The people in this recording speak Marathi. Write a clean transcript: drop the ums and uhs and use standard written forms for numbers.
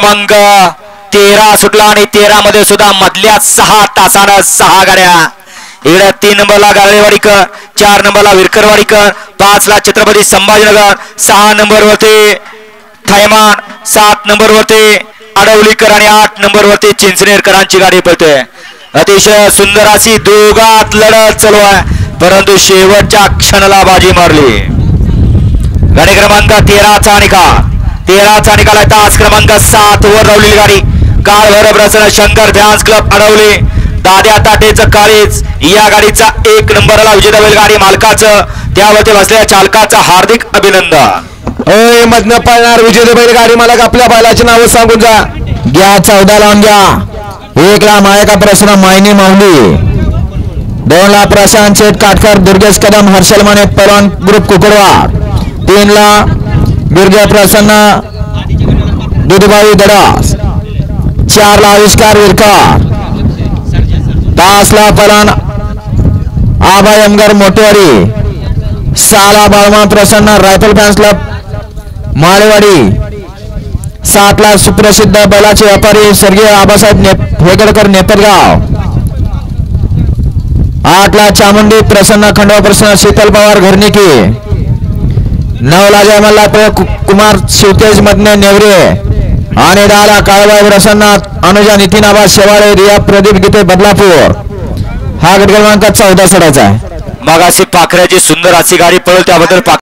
क्रमांक 13 सुटला आणि 13 मध्ये सुद्धा मधल्या 6 तासानं 6 गाड्या. इकडे 3 नंबरला गाळेवाडीकर, 4 नंबरला विरकरवाडीकर, 5 ला छत्रपती संभाजीनगर, 6 नंबर वरती थैमान, 7 नंबर वरती आडवलीकर आणि 8 नंबर वरती चिंचनेरकरांची गाडी पळते. अतिशय सुंदर अशी दोघात लढत चालू आहे, परंतु शेवटच्या क्षणाला बाजी मारली. गाडी क्रमांक 13चा निकाल. 13चा निकाल आहे. तास क्रमांक 7 वर रावलेली गाडी काळ भैरव प्रसन्न शंकर फॅन्स क्लब अडवली. दाद्या ताटेचं काळीज या गाडीचा 1 नंबरला विजेता बैलगाडी मालकाचं त्यावरती बसलेल्या चालकाचं हार्दिक अभिनंदन. मधनं पळणार विजेते बैलगाडी मालक आपल्या बैलाचे नाव सांगून जा. घ्या 14 लावून घ्या. 1 ला मायका प्रसन्न मायनी माऊली, 2 ला प्रशांत शेठ काटकर, दुर्गेश कदम, हर्षल माने पलवान ग्रुप कुकडवाड, 3 ला बिरजा प्रसन्न दुधबाई दडास, 4 ला आविष्कार विरकर, 5 ला पलवान आबाई अमगर मोटेवाडी, 6 ला बाळमा प्रसन्न रायफल फॅन्स क्लब माळेवाडी, 7 ला सुप्रसिद्ध बैलाचे व्यापारी स्वर्गीय आबासाहेब हेगडकर नेपरगाव, 8 ला चामुंडी प्रसन्न खंडवा प्रसन्न शीतल पवार घरनिकी, 9 ला जयमल्ला कुमार शिवतेज मधने नेवरे आणि 10 ला काळबाई प्रसन्न अनुजा नितीन आबा शेवाळे रिया प्रदीप गीते बदलापूर. हा गट क्रमांक 14 सडायचा आहे. मगाशी पाखऱ्याची सुंदर अशी गाडी पळवली त्याबद्दल